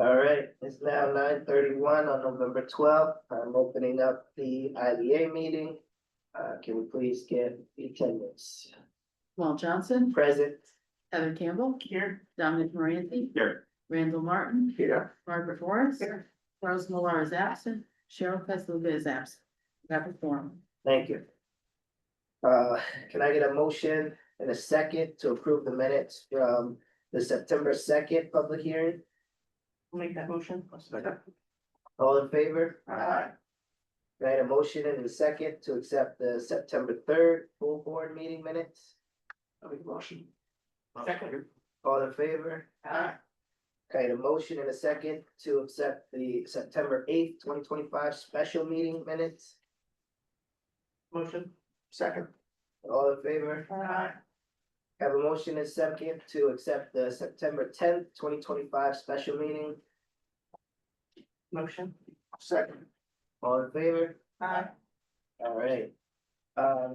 All right, it's now 9:31 on November 12th. I'm opening up the IDA meeting. Can we please get the attendance? Walt Johnson, Present. Heather Campbell, Here. Dominic Moranti, Here. Randall Martin, Here. Margaret Morris, Charles Millar is absent, Cheryl Pesley is absent. Got the forum. Thank you. Can I get a motion and a second to approve the minutes from the September 2nd public hearing? I'll make that motion. All in favor? Aye. Can I get a motion and a second to accept the September 3rd full board meeting minutes? I'll make a motion. Second. All in favor? Aye. Okay, a motion and a second to accept the September 8th, 2025 special meeting minutes. Motion. Second. All in favor? Aye. Have a motion and a second to accept the September 10th, 2025 special meeting. Motion. Second. All in favor? Aye. All right.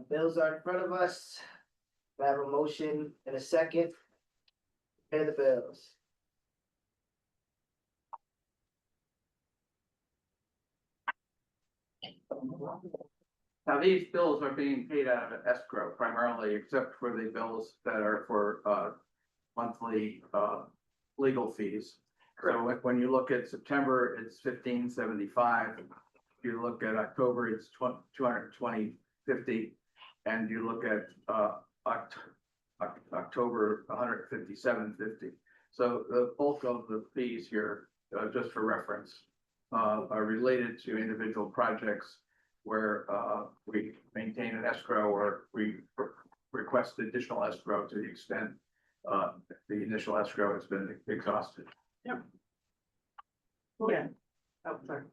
Bills are in front of us. I have a motion and a second. Pay the bills. Now, these bills are being paid out of escrow primarily, except for the bills that are for monthly legal fees. So when you look at September, it's $15.75. If you look at October, it's $220.50, and you look at October, $157.50. So the bulk of the fees here, just for reference, are related to individual projects where we maintain an escrow or we request additional escrow to the extent the initial escrow has been exhausted. Yeah. Oh, sorry.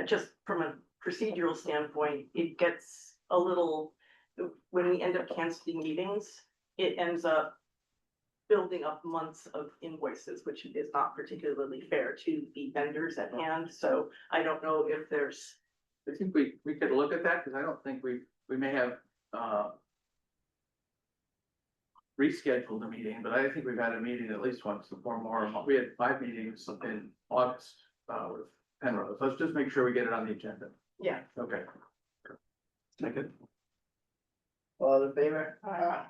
Just from a procedural standpoint, it gets a little, when we end up canceling meetings, it ends up building up months of invoices, which is not particularly fair to the vendors at hand. So I don't know if there's. I think we could look at that, because I don't think we may have rescheduled the meeting, but I think we've had a meeting at least once or more. We had 5 meetings in August with Penrose. Let's just make sure we get it on the agenda. Yeah. Okay. Second. All in favor? Aye.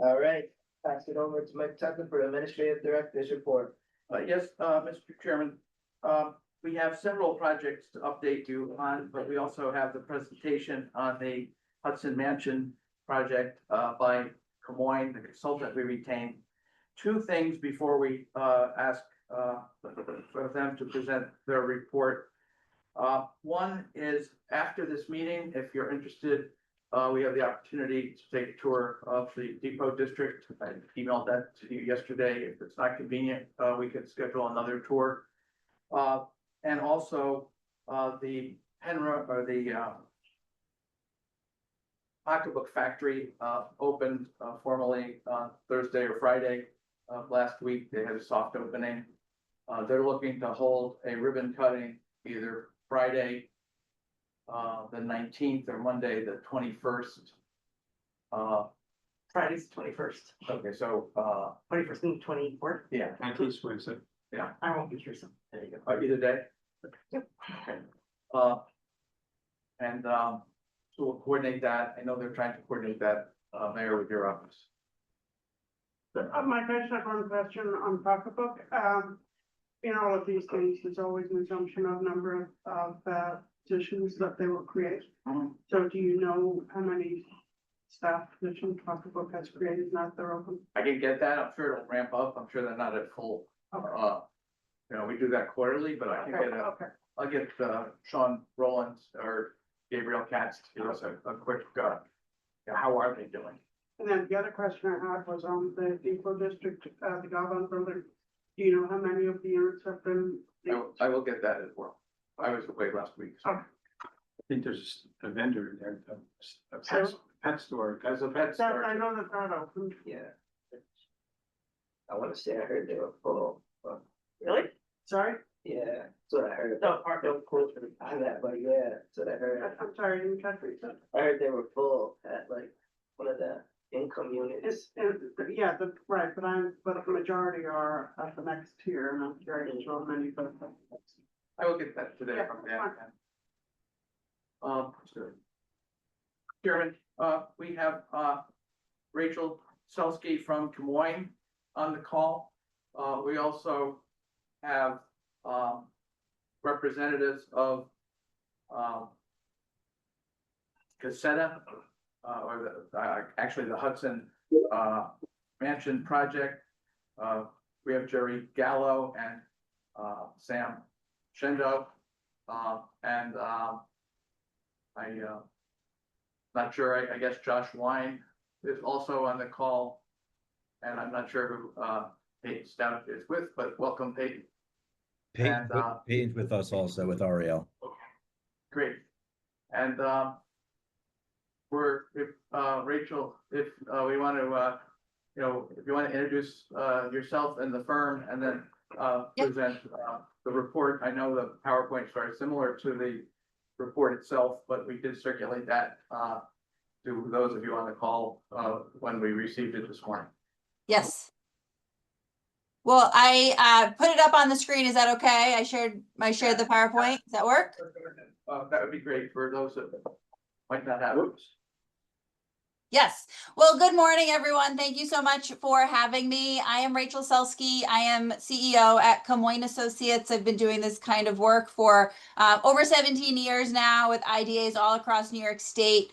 All right, pass it over to Mike Tucker for Administrative Director's report. Yes, Mr. Chairman, we have several projects to update you on, but we also have the presentation on the Hudson Mansion project by Camoin, the consultant we retained. 2 things before we ask for them to present their report. One is, after this meeting, if you're interested, we have the opportunity to take a tour of the Depot District. I emailed that to you yesterday. If it's not convenient, we could schedule another tour. And also the Penrose or the pocketbook factory opened formally on Thursday or Friday of last week. They had a soft opening. They're looking to hold a ribbon cutting either Friday the 19th or Monday the 21st. Friday's 21st. Okay, so 21st and 24th. yeah, Wednesday. yeah, I won't be here, so there you go. either day. Yep. Okay. And so we'll coordinate that. I know they're trying to coordinate that, Mayor, with your office. Mike, I just have one question on pocketbook. In all of these things, there's always an assumption of number of positions that they will create. So do you know how many staff positions pocketbook has created now that they're open? I can get that. I'm sure it'll ramp up. I'm sure they're not at full. Okay. You know, we do that quarterly, but I can get Okay. I'll get Sean Rowlands or Gabriel Katz to give us a quick, how are they doing? And then the other question I had was on the Depot District, the Galvin building. Do you know how many of the units have been? I will get that as well. I was away last week. So. Okay. I think there's a vendor in there, a pet store. As a pet store. I know that that opened. Yeah. I want to say I heard they were full, but Really? Sorry? yeah, that's what I heard. No, part Don't quote me on that, but yeah, that's what I heard. I'm sorry, I didn't catch what you said. I heard they were full at like one of the income units. Yeah, right, but the majority are at the next tier, and I'm curious how many, but. I will get that today Yeah, from fine. Dan. Sure. Chairman, we have, Rachel Selsky from Des Moines on the call. We also have, representatives of, Caseta, or actually the Hudson, Mansion Project. We have Jerry Gallo and, Sam Shendo, and, not sure, I guess Josh Wine is also on the call. And I'm not sure who, Peyton Stout is with, but welcome Peyton. Peyton's with us also with Ariel. Okay, great. And, Rachel, if, we want to, if you want to introduce, yourself and the firm and then, Yep. present, the report. I know the PowerPoint is very similar to the report itself, but we did circulate that, to those of you on the call, when we received it this morning. Yes. Well, I put it up on the screen. Is that okay? I shared the PowerPoint. Does that work? That would be great for those that might not have it. Yes. Well, good morning, everyone. Thank you so much for having me. I am Rachel Selsky. I am CEO at Des Associates. I've been doing this kind of work for over 17 years now with IDAs all across New York State.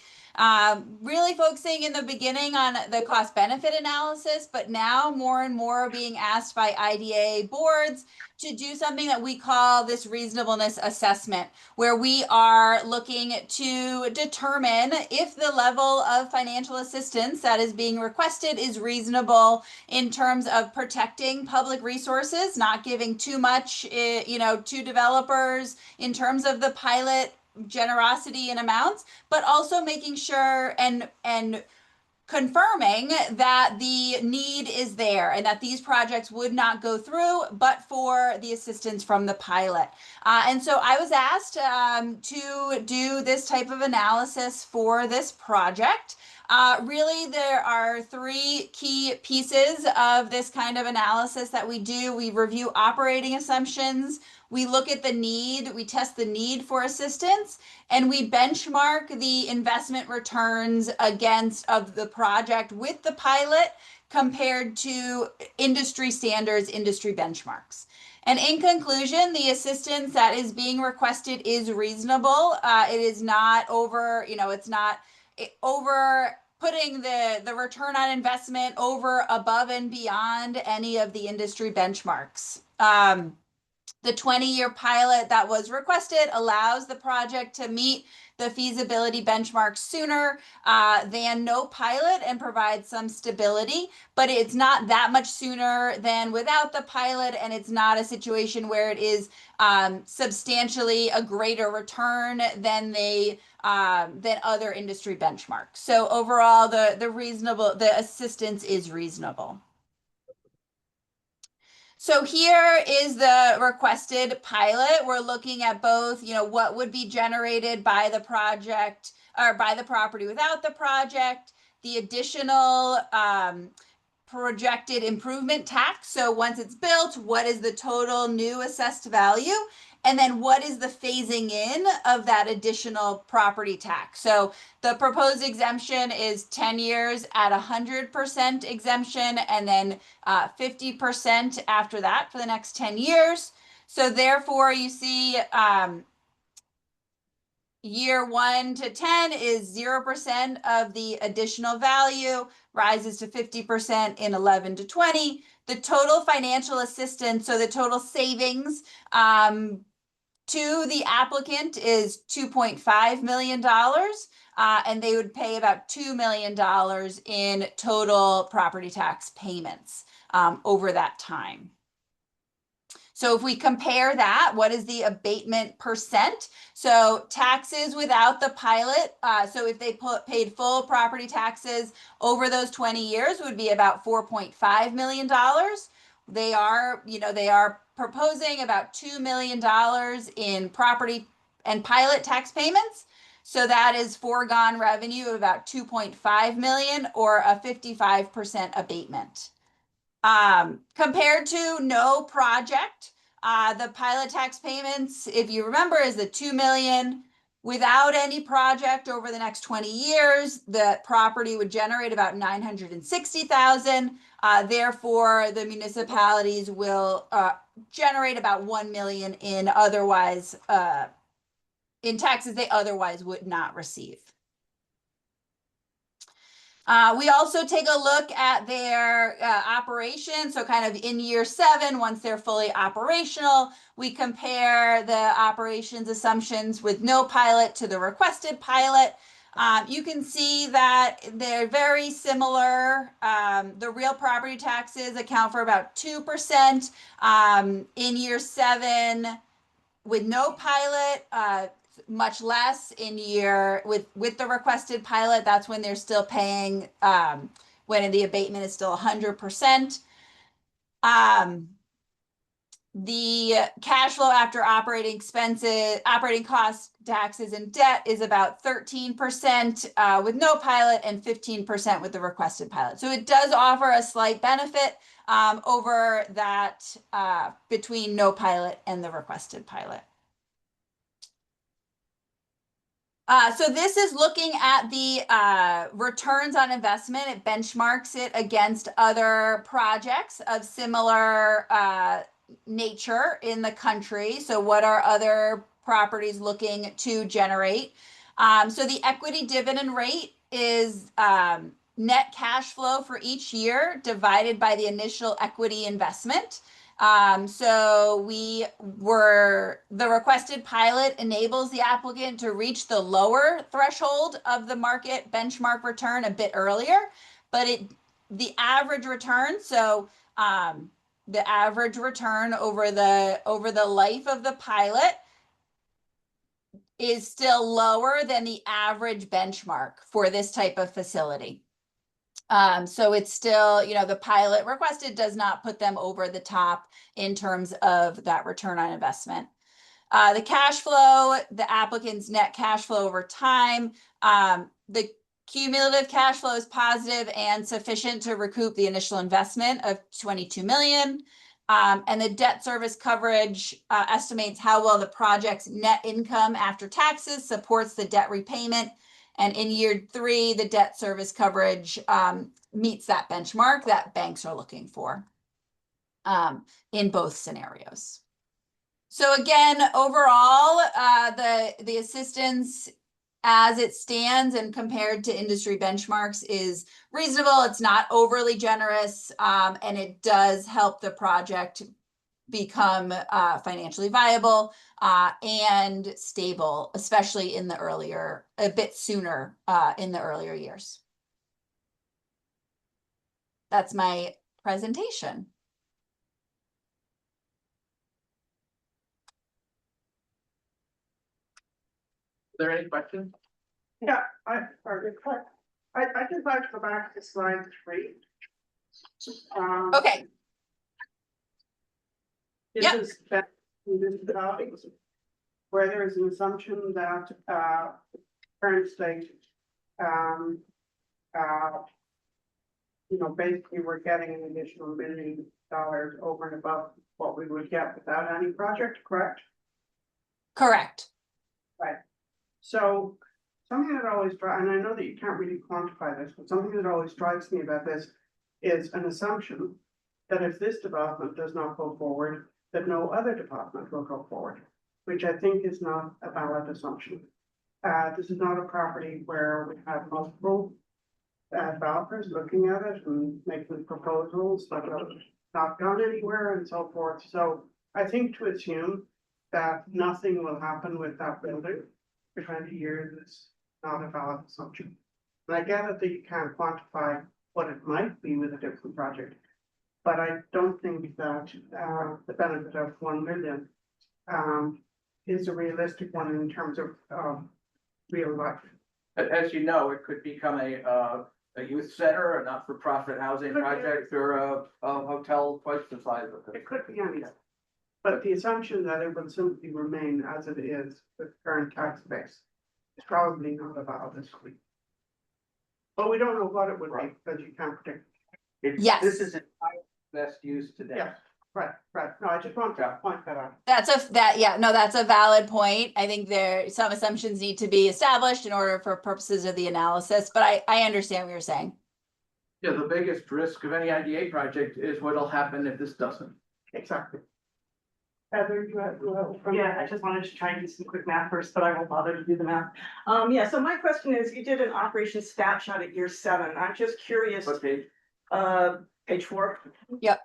Really focusing in the beginning on the cost benefit analysis, but now more and more being asked by IDA boards to do something that we call this reasonableness assessment, where we are looking to determine if the level of financial assistance that is being requested is reasonable in terms of protecting public resources, not giving too much, to developers in terms of the pilot generosity and amounts, but also making sure and confirming that the need is there and that these projects would not go through but for the assistance from the pilot. And so I was asked to do this type of analysis for this project. Really, there are three key pieces of this kind of analysis that we do. We review operating assumptions, we look at the need, we test the need for assistance, and we benchmark the investment returns against of the project with the pilot compared to industry standards, industry benchmarks. And in conclusion, the assistance that is being requested is reasonable. It is not over, it's not over putting the return on investment over, above, and beyond any of the industry benchmarks. The 20-year pilot that was requested allows the project to meet the feasibility benchmark sooner than no pilot and provides some stability, but it's not that much sooner than without the pilot, and it's not a situation where it is substantially a greater return than other industry benchmarks. So overall, the assistance is reasonable. So here is the requested pilot. We're looking at both, what would be generated by the project or by the property without the project, the additional projected improvement tax. So once it's built, what is the total new assessed value? And then what is the phasing in of that additional property tax? So the proposed exemption is 10 years at 100% exemption, and then 50% after that for the next 10 years. So therefore you see year 1 to 10 is 0% of the additional value, rises to 50% in 11 to 20. The total financial assistance, so the total savings to the applicant is $2.5 million, and they would pay about $2 million in total property tax payments over that time. So if we compare that, what is the abatement percent? So taxes without the pilot, so if they paid full property taxes over those 20 years would be about $4.5 million. They are proposing about $2 million in property and pilot tax payments. So that is foregone revenue of about 2.5 million or a 55% abatement. Compared to no project, the pilot tax payments, if you remember, is the 2 million. Without any project over the next 20 years, the property would generate about 960,000. Therefore, the municipalities will generate about 1 million in otherwise in taxes they otherwise would not receive. We also take a look at their operation. So kind of in year 7, once they're fully operational, we compare the operations assumptions with no pilot to the requested pilot. You can see that they're very similar. The real property taxes account for about 2% in year 7 with no pilot, much less in year with the requested pilot. That's when they're still paying, when the abatement is still 100%. The cash flow after operating expenses, operating costs, taxes, and debt is about 13% with no pilot and 15% with the requested pilot. So it does offer a slight benefit over that between no pilot and the requested pilot. So this is looking at the returns on investment. It benchmarks it against other projects of similar nature in the country. So what are other properties looking to generate? So the equity dividend rate is net cash flow for each year divided by the initial equity investment. So the requested pilot enables the applicant to reach the lower threshold of the market benchmark return a bit earlier, but the average return, so the average return over the life of the pilot is still lower than the average benchmark for this type of facility. So it's still, the pilot requested does not put them over the top in terms of that return on investment. The cash flow, the applicant's net cash flow over time, the cumulative cash flow is positive and sufficient to recoup the initial investment of 22 million. And the debt service coverage estimates how well the project's net income after taxes supports the debt repayment. And in year 3, the debt service coverage meets that benchmark that banks are looking for in both scenarios. So again, overall, the assistance as it stands and compared to industry benchmarks is reasonable. It's not overly generous, and it does help the project become financially viable and stable, especially in a bit sooner in the earlier years. That's my presentation. Are there any questions? Yeah, I just like to go back to slide 3. Okay. This is that where there is an assumption that current state, basically we're getting an additional $1 million over and above what we would get without any project, correct? Correct. Right. So something that always and I know that you can't really quantify this, but something that always strikes me about this is an assumption that if this development does not go forward, that no other development will go forward, which I think is not a valid assumption. This is not a property where we have multiple developers looking at it and making proposals that have not gone anywhere and so forth. So I think to assume that nothing will happen with that building for 20 years is not a valid assumption. And I get it that you can't quantify what it might be with a different project, but I don't think that the benefit of 1 million is a realistic one in terms of real life. As you know, it could become a youth center, a not-for-profit housing project, or a hotel twice the size of it. It could be anything. But the assumption that it will simply remain as it is with current tax base It's probably not about this week. But we don't know what it would be, because you can't predict. Yes. This is best use today. Yeah, right, no, I just wanted to point that out. That's a valid point. I think some assumptions need to be established in order for purposes of the analysis, but I understand what you're saying. Yeah, the biggest risk of any IDA project is what'll happen if this doesn't. Exactly. Heather, you have. Yeah, I just wanted to try and do some quick math first, but I won't bother to do the math. Yeah, so my question is, you did an operation snapshot at year 7. I'm just curious, What page? page 4. Yep.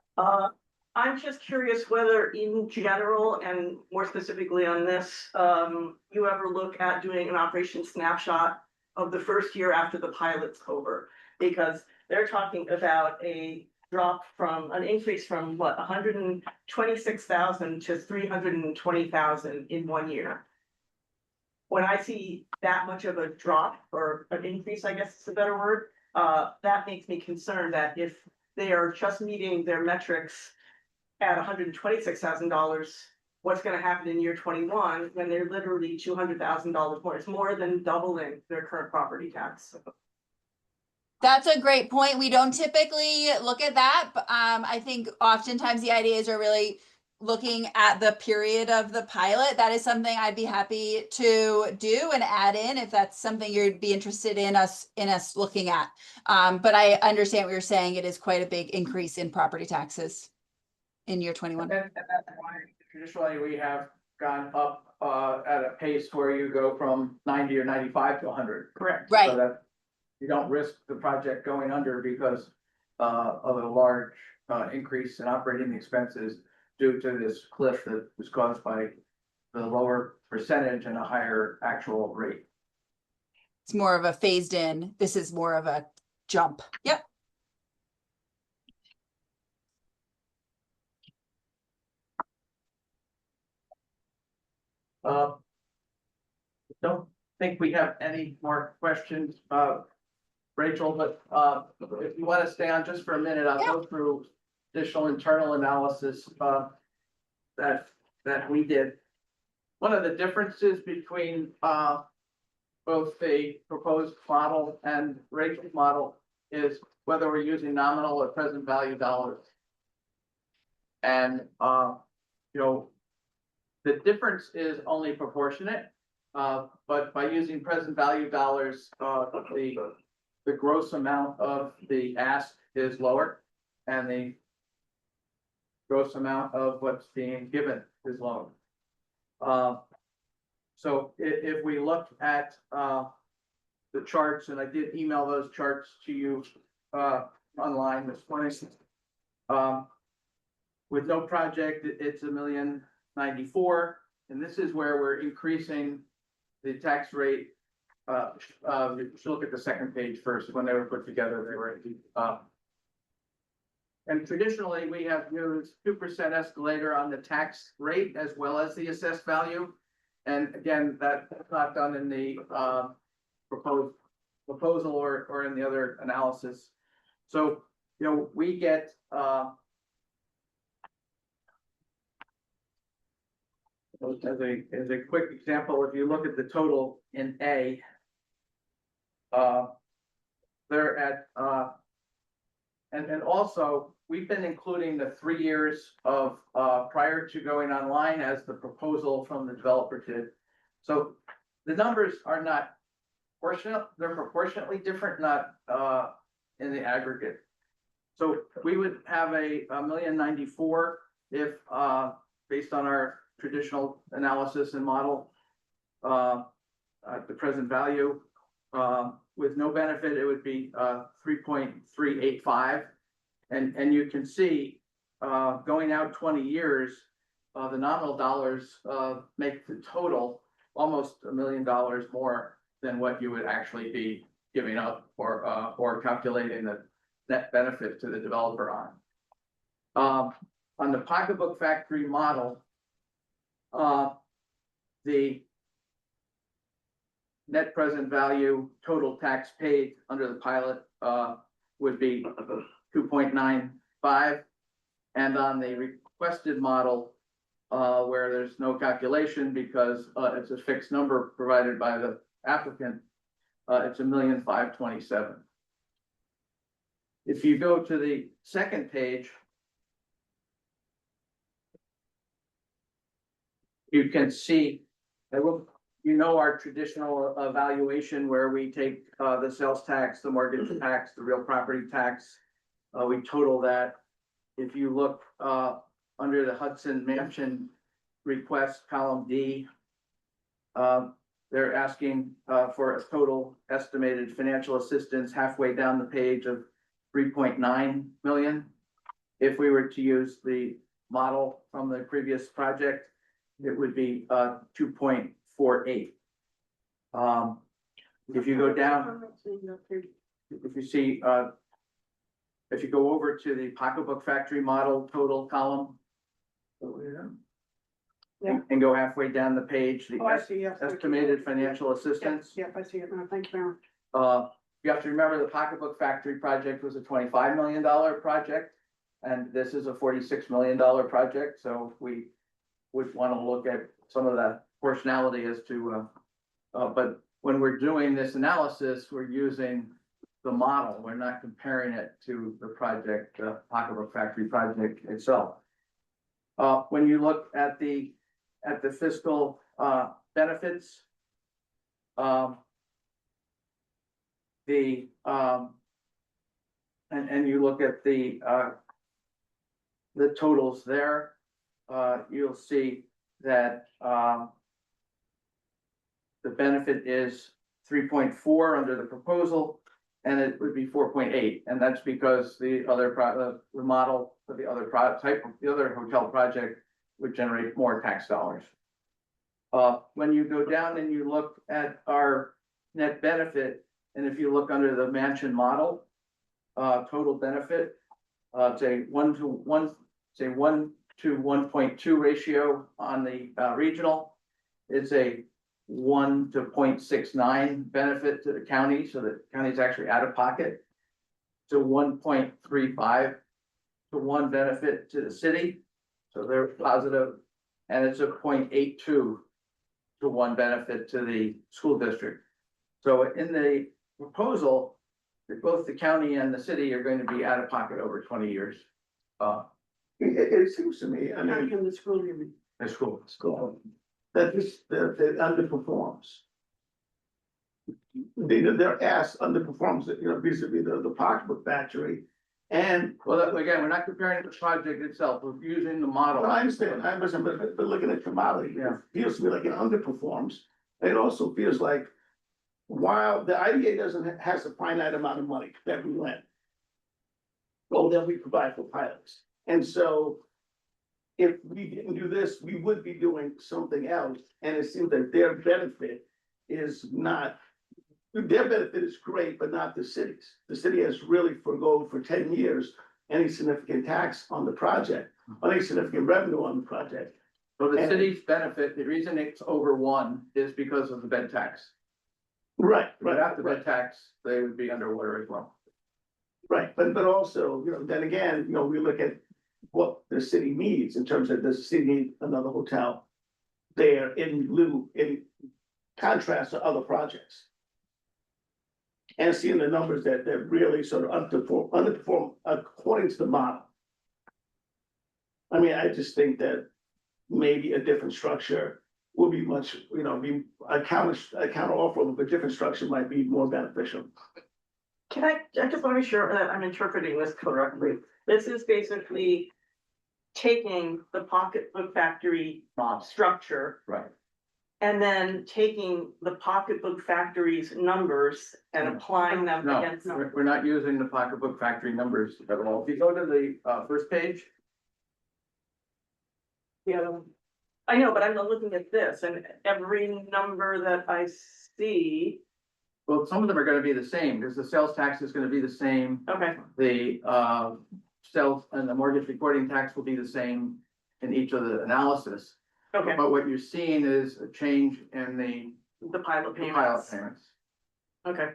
I'm just curious whether in general, and more specifically on this, you ever look at doing an operation snapshot of the first year after the pilot's over? Because they're talking about a drop from, an increase from what, 126,000 to 320,000 in 1 year. When I see that much of a drop, or an increase, I guess is a better word, that makes me concerned that if they are just meeting their metrics at $126,000, what's gonna happen in year 21 when they're literally $200,000 more? It's more than doubling their current property tax. That's a great point. We don't typically look at that, but I think oftentimes the IDAs are really looking at the period of the pilot. That is something I'd be happy to do and add in if that's something you'd be interested in us looking at. But I understand what you're saying. It is quite a big increase in property taxes in year 21. And that's why traditionally we have gone up at a pace where you go from 90 or 95 to 100. Correct. Right. So that you don't risk the project going under because of a large increase in operating expenses due to this cliff that was caused by the lower percentage and a higher actual rate. It's more of a phased in. This is more of a jump. Yep. Don't think we have any more questions, Rachel, but if you want to stay on just for a minute, I'll go through additional internal analysis that we did. One of the differences between both the proposed model and Rachel's model is whether we're using nominal or present value dollars. And you know, the difference is only proportionate, but by using present value dollars, the gross amount of the ask is lower and the gross amount of what's being given is lower. So if we look at the charts, and I did email those charts to you online this morning. With no project, it's $1,094,000, and this is where we're increasing the tax rate. You should look at the second page first. When they were put together, they were and traditionally we have used 2% escalator on the tax rate as well as the assessed value. And again, that's not done in the proposal or in the other analysis. So, you know, we get as a quick example, if you look at the total in A, they're at and also we've been including the 3 years of prior to going online as the proposal from the developer did. So the numbers are not proportional, they're proportionately different, not in the aggregate. So we would have a $1,094,000 if based on our traditional analysis and model, the present value. With no benefit, it would be 3.385. And you can see going out 20 years, the nominal dollars make the total almost $1 million more than what you would actually be giving up or calculating the net benefit to the developer on. On the pocketbook factory model, the net present value total tax paid under the pilot would be 2.95. And on the requested model, where there's no calculation because it's a fixed number provided by the applicant, it's $1,527,000. If you go to the second page, you can see, our traditional evaluation where we take the sales tax, the mortgage tax, the real property tax. We total that. If you look under the Hudson Mansion request, column D, they're asking for a total estimated financial assistance halfway down the page of 3.9 million. If we were to use the model from the previous project, it would be 2.48. If you go down, if you see, if you go over to the pocketbook factory model total column. Yeah. And go halfway down the page, the Oh, I see, yes. estimated financial assistance. Yep, I see it now, thank you very much. You have to remember the pocketbook factory project was a $25 million project. And this is a $46 million project, so we would want to look at some of that proportionality as to, but when we're doing this analysis, we're using the model, we're not comparing it to the project, the pocketbook factory project itself. When you look at the fiscal benefits, and you look at the totals there, you'll see that the benefit is 3.4 under the proposal, and it would be 4.8, and that's because the other the model for the other the other hotel project would generate more tax dollars. When you go down and you look at our net benefit, and if you look under the mansion model, total benefit, say 1 to 1.2 ratio on the regional. It's a 1 to 0.69 benefit to the county, so the county's actually out of pocket. To 1.35 to 1 benefit to the city, so they're positive, and it's a 0.82 to 1 benefit to the school district. So in the proposal, both the county and the city are going to be out of pocket over 20 years. It seems to me, I County mean, and the school, you mean? The school. that that underperforms. Their ass underperforms, vis-a-vis the pocketbook factory. And, Well, again, we're not comparing the project itself, we're using the model. I understand, but looking at commodity, Yeah. it feels to me like it underperforms. It also feels like, while the IDA has a finite amount of money that we lend. Well, then we provide for pilots, and so. If we didn't do this, we would be doing something else, and it seems that their benefit is not. Their benefit is great, but not the city's. The city has really forgone for 10 years any significant tax on the project, or any significant revenue on the project. So the city's benefit, the reason it's over 1 is because of the bed tax. Right, Without the bed tax, they would be underwater as well. right, but also, then again, we look at what the city needs in terms of, does the city need another hotel there in contrast to other projects? And seeing the numbers that really sort of underperform according to the model. I mean, I just think that maybe a different structure will be much, be a counter offer of a different structure might be more beneficial. I just want to be sure that I'm interpreting this correctly. This is basically taking the pocketbook factory structure Right. and then taking the pocketbook factory's numbers and applying them No, against. we're not using the pocketbook factory numbers at all. If you go to the first page, The other one. I know, but I'm looking at this and every number that I see, well, some of them are gonna be the same, because the sales tax is gonna be the same. okay, The sales and the mortgage recording tax will be the same in each of the analysis. okay, But what you're seeing is a change in the the pilot pilot payments, payments. okay.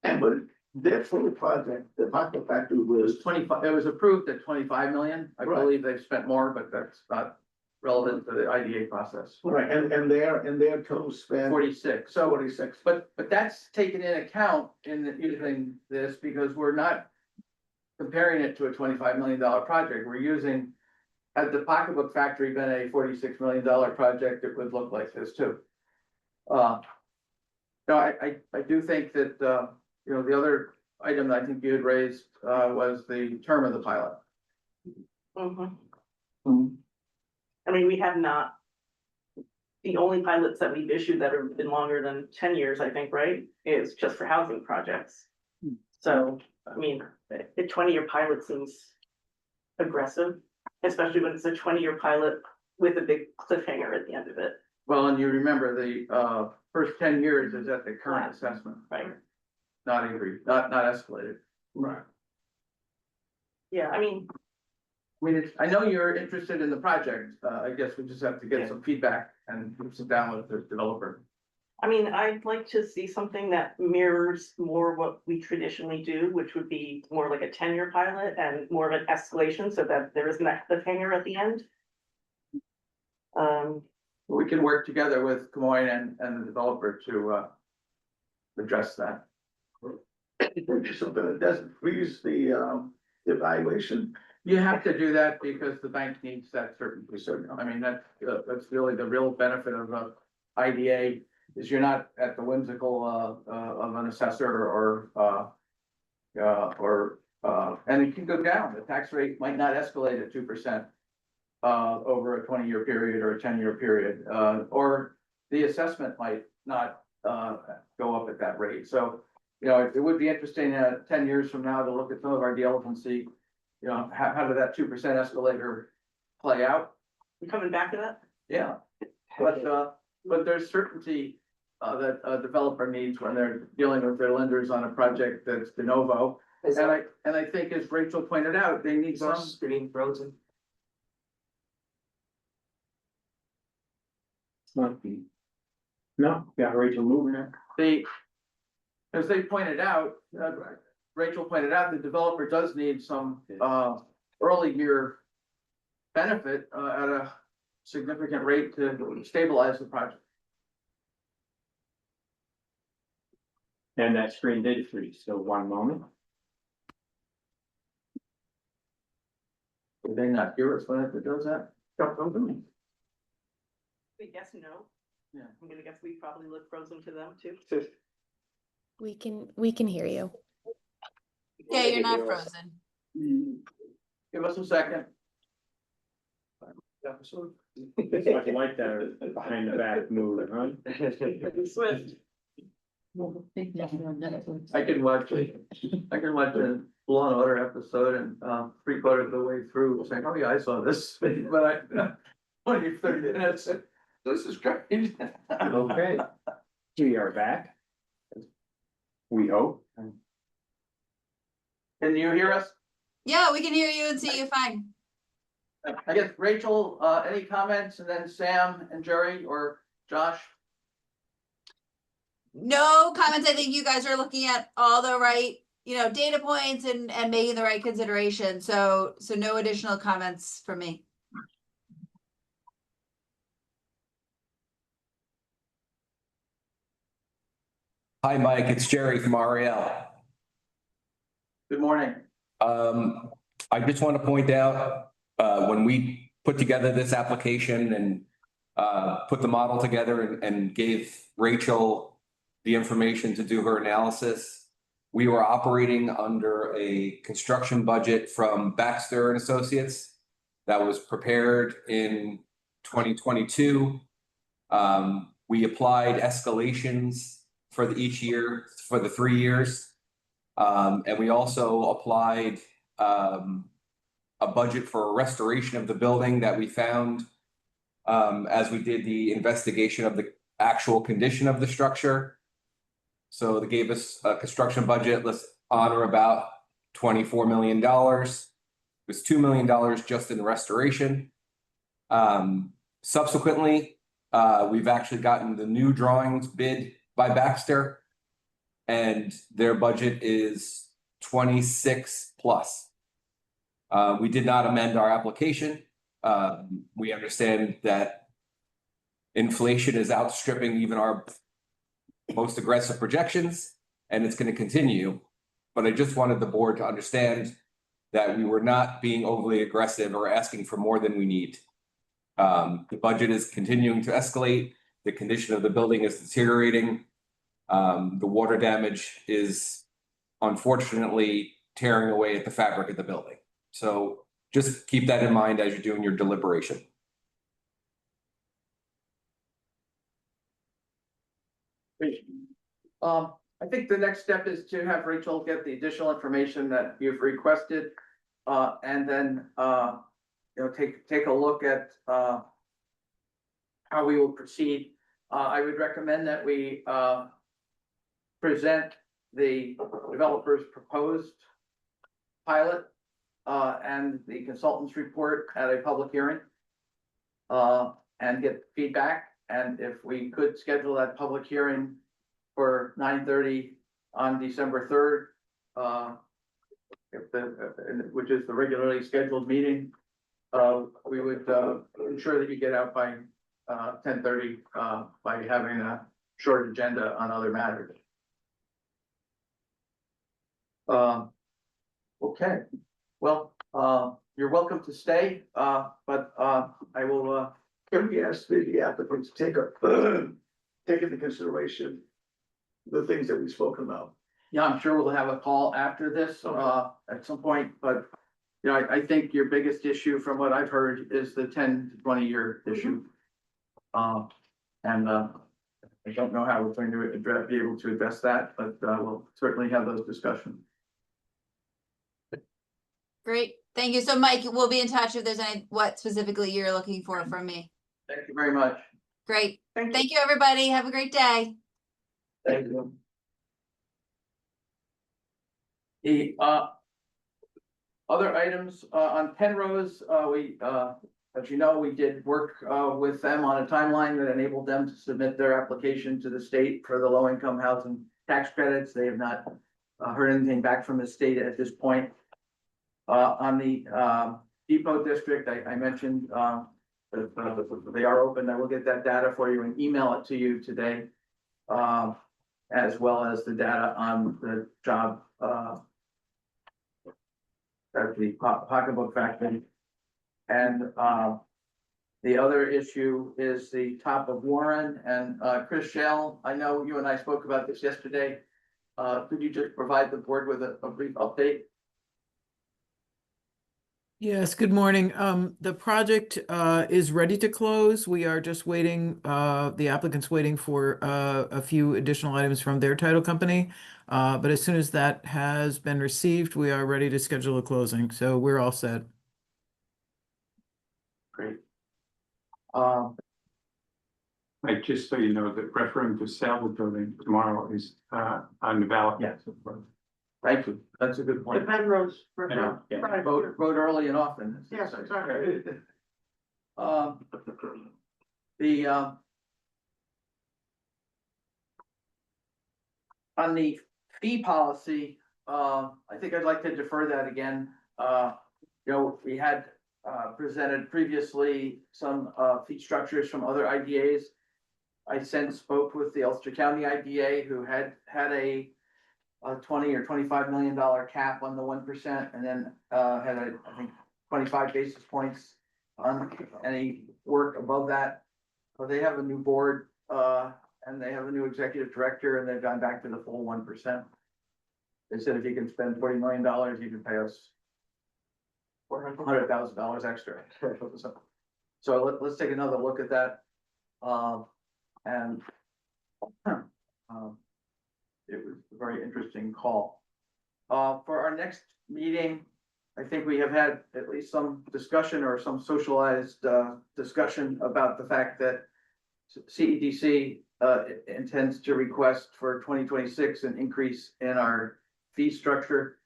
But their total project, the pocket factory It was was, 25, it was approved at 25 million. I Right. believe they've spent more, but that's not relevant to the IDA process. Right, and their total spend 46, so, 46. but that's taken in account in using this, because we're not comparing it to a $25 million project, we're using, had the pocketbook factory been a $46 million project, it would look like this too. No, I do think that, you know, the other item that I think you had raised, was the term of the pilot. Mhm. Mhm. I mean, we have not. The only pilots that we've issued that have been longer than 10 years, I think, right, is just for housing projects. So, I mean, a 20-year pilot seems aggressive, especially when it's a 20-year pilot with a big cliffhanger at the end of it. Well, and you remember the, first 10 years is at the current assessment. Right. Not increased, not escalated. Right. Yeah, I mean, I know you're interested in the project, I guess we just have to get some feedback and sit down with the developer. I'd like to see something that mirrors more what we traditionally do, which would be more like a 10-year pilot and more of an escalation so that there isn't that cliffhanger at the end. We can work together with Camoin and the developer to, address that. Something that doesn't freeze the evaluation. You have to do that because the bank needs that certainty. So, I mean, that's really the real benefit of IDA is you're not at the whimsical of an assessor and it can go down. The tax rate might not escalate at 2% over a 20-year period or a 10-year period, or the assessment might not go up at that rate. So, you know, it would be interesting 10 years from now to look at some of our deals and see, you know, how did that 2% escalator play out? You coming back to that? Yeah, but there's certainty that a developer needs when they're dealing with their lenders on a project that's de novo. And I think, as Rachel pointed out, they need some. Screen frozen. No, got Rachel moving it. As they pointed out, Rachel pointed out, the developer does need some early year benefit at a significant rate to stabilize the project. And that screen did freeze, so one moment. Did they not hear us when it does that? We guess no. Yeah. I'm gonna guess we probably look frozen to them too. We can hear you. Yeah, you're not frozen. Give us a second. It's like that behind the back moving, huh? Swift. I can watch a Law and Order episode and 3/4 of the way through saying, oh yeah, I saw this, but I 20, 30 minutes. This is great. Okay. We are back. We hope. Can you hear us? Yeah, we can hear you and see you fine. I guess Rachel, any comments, and then Sam and Jerry or Josh? No comments. I think you guys are looking at all the right, data points and making the right consideration. So no additional comments from me. Hi, Mike, it's Jerry from REL. Good morning. I just want to point out, when we put together this application and put the model together and gave Rachel the information to do her analysis, we were operating under a construction budget from Baxter and Associates that was prepared in 2022. We applied escalations for each year for the 3 years. And we also applied a budget for a restoration of the building that we found as we did the investigation of the actual condition of the structure. So they gave us a construction budget, let's honor about $24 million. It was $2 million just in restoration. Subsequently, we've actually gotten the new drawings bid by Baxter, and their budget is 26 plus. We did not amend our application. We understand that inflation is outstripping even our most aggressive projections, and it's going to continue. But I just wanted the board to understand that we were not being overly aggressive or asking for more than we need. The budget is continuing to escalate. The condition of the building is deteriorating. The water damage is unfortunately tearing away at the fabric of the building. So just keep that in mind as you're doing your deliberation. I think the next step is to have Rachel get the additional information that you've requested. And then, take a look at, how we will proceed. I would recommend that we, present the developer's proposed pilot, and the consultant's report at a public hearing. And get feedback, and if we could schedule that public hearing for 9:30 on December 3rd. Which is the regularly scheduled meeting, we would ensure that you get out by 10:30 by having a short agenda on other matters. Okay, well, you're welcome to stay, but I will. Can we ask the applicant to take into consideration the things that we've spoken about? Yeah, I'm sure we'll have a call after this, at some point, but, I think your biggest issue from what I've heard is the 10 to 20 year issue. And, I don't know how we're going to be able to address that, but, we'll certainly have those discussions. Great. Thank you. So Mike, we'll be in touch if there's what specifically you're looking for from me. Thank you very much. Great. Thank you, everybody. Have a great day. Thank you. The, other items, on Penrose, we, as you know, we did work, with them on a timeline that enabled them to submit their application to the state for the low-income housing tax credits. They have not, heard anything back from the state at this point. On the, Depot District, I mentioned, that they are open. I will get that data for you and email it to you today. As well as the data on the job, at the pocketbook factory. And, the other issue is the top of Warren and, Chris Shell. I know you and I spoke about this yesterday. Could you just provide the board with a brief update? Yes, good morning. The project is ready to close. We are just waiting, the applicant's waiting for a few additional items from their title company. But as soon as that has been received, we are ready to schedule a closing. So we're all set. Great. Like, just so you know, the referendum to sell the building tomorrow is on the ballot. Yes. Thank you. That's a good The point. Penrose. Yeah, yeah. Right. Vote early and often. Yes, exactly. The, on the fee policy, I think I'd like to defer that again. We had, presented previously some, fee structures from other IDAs. I since spoke with the Ulster County IDA, who had a $20 or $25 million cap on the 1%, and then had I think 25 basis points on any work above that. But they have a new board, and they have a new executive director, and they've gone back to the full 1%. They said if you can spend $40 million, you can pay us $100,000 extra. So let's take another look at that. And it was a very interesting call. For our next meeting, I think we have had at least some discussion or some socialized discussion about the fact that CEDC intends to request for 2026 an increase in our fee structure.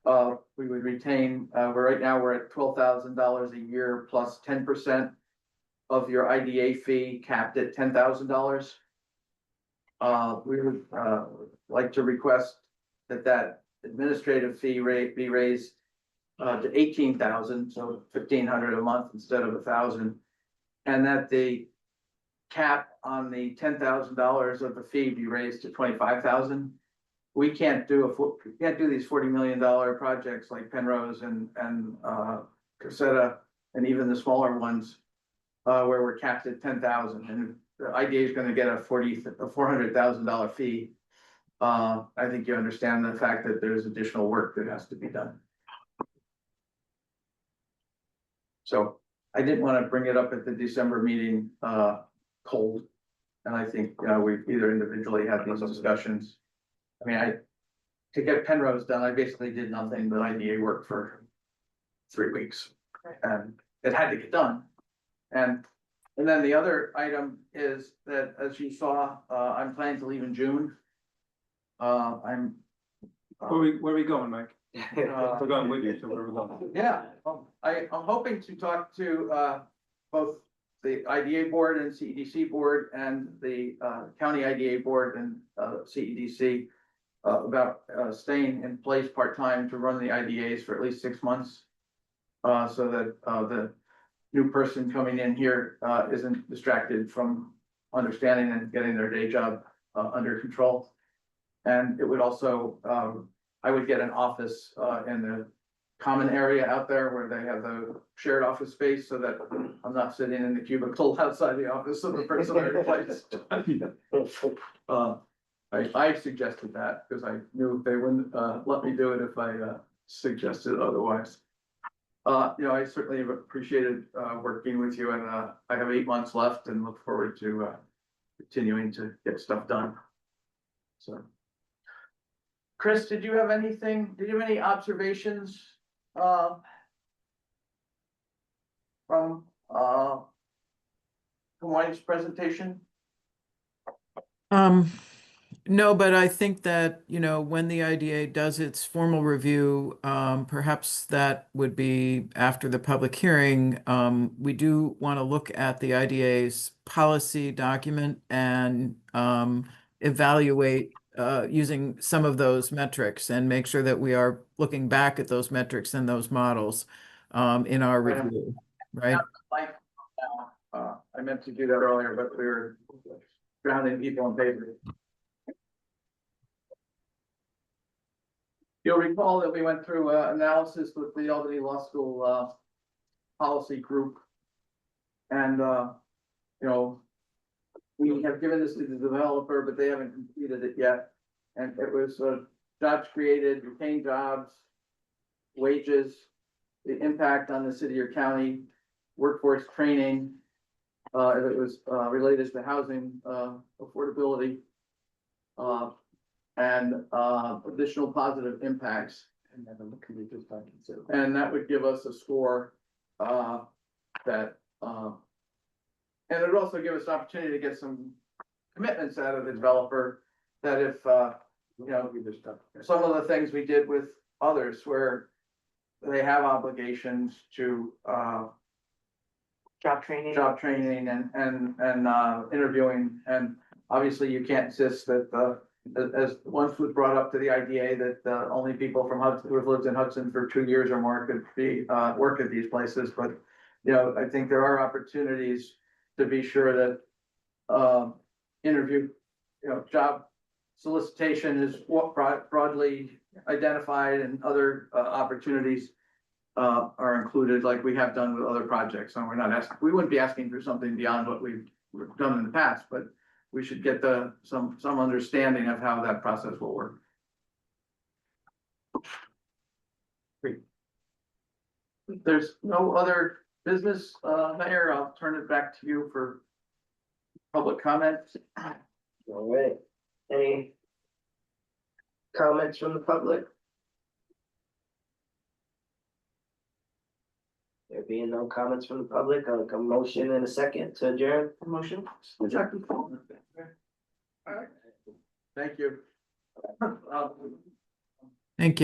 We would retain, right now we're at $12,000 a year plus 10% of your IDA fee, capped at $10,000. We would like to request that administrative fee rate be raised to 18,000, so 1,500 a month instead of 1,000. And that the cap on the $10,000 of the fee be raised to 25,000. We can't do these $40 million projects like Penrose and Caseta, and even the smaller ones, where we're capped at 10,000, and the IDA is gonna get a $400,000 fee. I think you understand the fact that there's additional work that has to be done. So I didn't want to bring it up at the December meeting, cold. And I think, we either individually had these discussions. I mean, to get Penrose done, I basically did nothing but IDA work for 3 weeks. And it had to get done. And then the other item is that, as you saw, I'm planning to leave in June. I'm. Where are we going, Mike? We're going with you, so where are we going? Yeah, I'm hoping to talk to both the IDA board and CEDC board and the county IDA board and CEDC about staying in place part-time to run the IDAs for at least 6 months. So that the new person coming in here isn't distracted from understanding and getting their day job under control. And it would also, I would get an office in the common area out there where they have the shared office space, so that I'm not sitting in the cubicle outside the office of the person I replaced. I suggested that because I knew they wouldn't let me do it if I suggested otherwise. I certainly have appreciated working with you, and I have 8 months left and look forward to continuing to get stuff done. So. Chris, did you have any observations from Hawaii's presentation? No, but I think that, when the IDA does its formal review, perhaps that would be after the public hearing. We do want to look at the IDA's policy document and evaluate using some of those metrics and make sure that we are looking back at those metrics and those models in our review, right? I meant to do that earlier, but we were drowning people in paper. You'll recall that we went through analysis with the Albany Law School policy group. And, we have given this to the developer, but they haven't completed it yet. And it was jobs created, retained jobs, wages, the impact on the city or county, workforce training, if it was related to housing affordability, and additional positive impacts. And that would give us a score that and it would also give us an opportunity to get some commitments out of the developer that if, some of the things we did with others where they have obligations to Job training. And interviewing, and obviously you can't insist that as once was brought up to the IDA that only people from Hudson who have lived in Hudson for 2 years or more could be work at these places, but I think there are opportunities to be sure that interview, job solicitation is what broadly identified, and other opportunities are included, like we have done with other projects. And we wouldn't be asking for something beyond what we've done in the past, but we should get some understanding of how that process will work. Great. If there's no other business, Mayor, I'll turn it back to you for public comments. All right, any comments from the public? There being no comments from the public, I'll make a motion in a second to adjourn. Motion. Thank you.